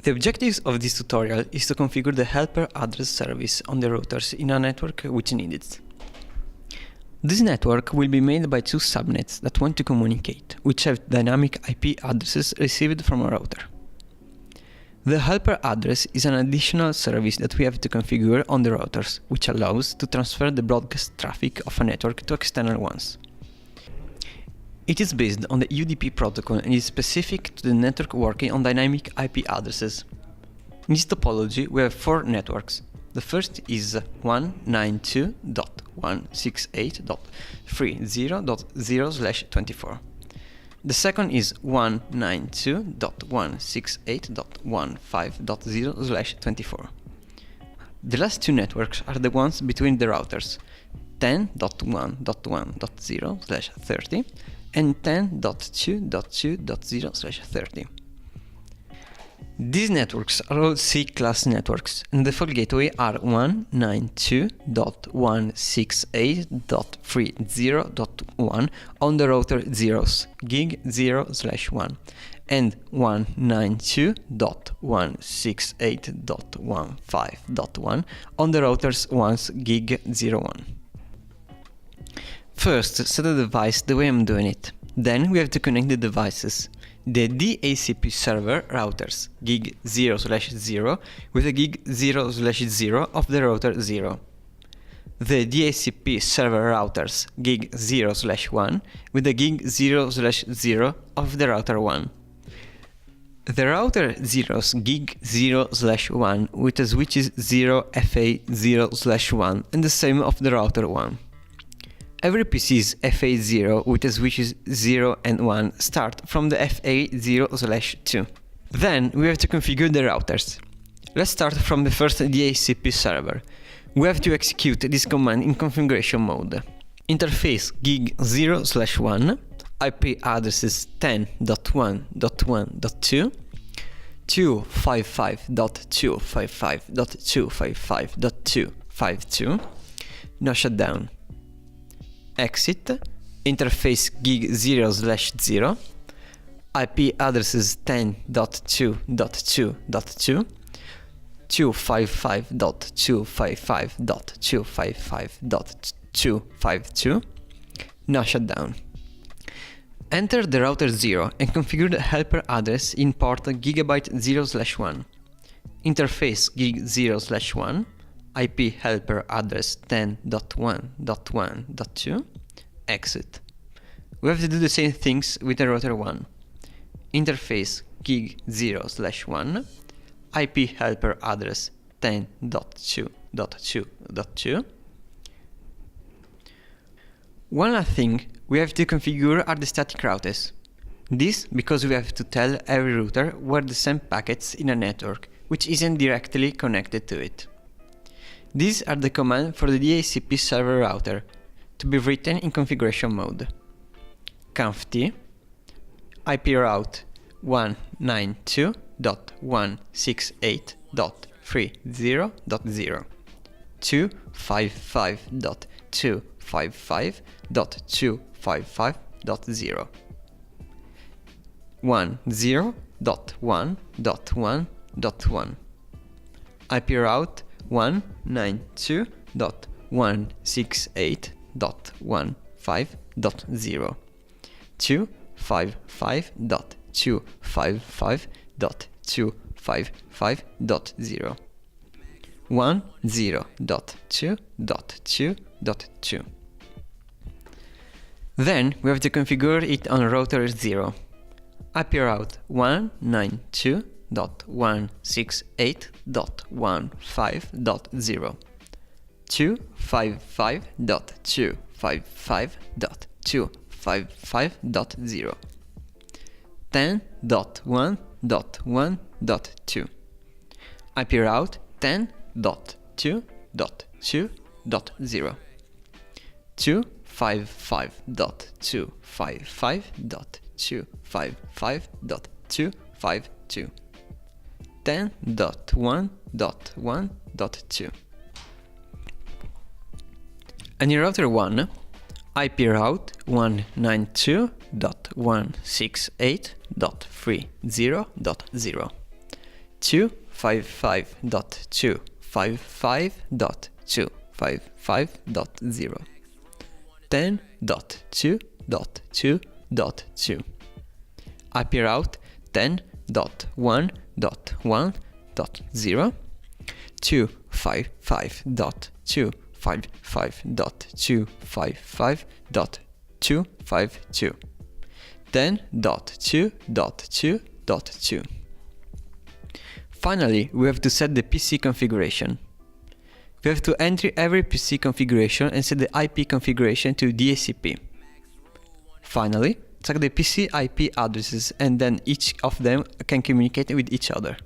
The objective of this tutorial is to configure the helper address service on the routers in a network which needs. This network will be made by two subnets that want to communicate, which have dynamic IP addresses received from a router. The helper address is an additional service that we have to configure on the routers, which allows to transfer the broadcast traffic of a network to external ones. It is based on the UDP protocol and is specific to the network working on dynamic IP addresses. In this topology we have four networks. The first is 192.168.30.0/24. The second is 192.168.15.0/24. The last two networks are the ones between the routers 10.1.1.0/30 and 10.2.2.0/30. These networks are all C-class networks, and the default gateway are 192.168.30.1 on the router 0s, gig 0/1, and 192.168.15.1 on the routers 1s, gig 01. First, set the device the way I'm doing it. Then we have to connect the devices. The DHCP server routers gig 0/0 with the gig 0/0 of the router 0. The DHCP server routers gig 0/1 with the gig 0/0 of the router 1. The router 0's gig 0/1 with the switches 0 FA 0/1 and the same of the router 1. Every PC's FA0 with the switches 0 and 1 start from the FA0/2. Then we have to configure the routers. Let's start from the first DHCP server. We have to execute this command in configuration mode. Interface gig 0/1, IP addresses 10.1.1.2, 255.255.255.252, no shutdown. Exit, interface gig 0/0, IP addresses 10.2.2.2, 255.255.255.252, no shutdown. Enter the router 0 and configure the helper address in port gigabyte 0/1. Interface gig 0/1, IP helper address 10.1.1.2, exit. We have to do the same things with the router 1. Interface gig 0/1, IP helper address 10.2.2.2. One last thing we have to configure are the static routers. This because we have to tell every router where to send packets in a network which isn't directly connected to it. These are the commands for the DHCP server router, to be written in configuration mode. conft IP route 192.168.30.0, 255.255.255.0, 10.1.1.1, IP route 192.168.15.0, 255.255.255.0, 10.2.2.2. Then we have to configure it on router 0. IP route 192.168.15.0, 255.255.255.0, 10.1.1.2, IP route 10.2.2.0, 255.255.255.252, 10.1.1.2. And in router 1, IP route 192.168.30.0, 10.255.255.255.0 10.2.2.2 IP route 10.1.1.0 255.255.255.252 10.2.2.2. Finally, we have to set the PC configuration. We have to enter every PC configuration and set the IP configuration to DHCP. Finally, check the PC IP addresses and then each of them can communicate with each other.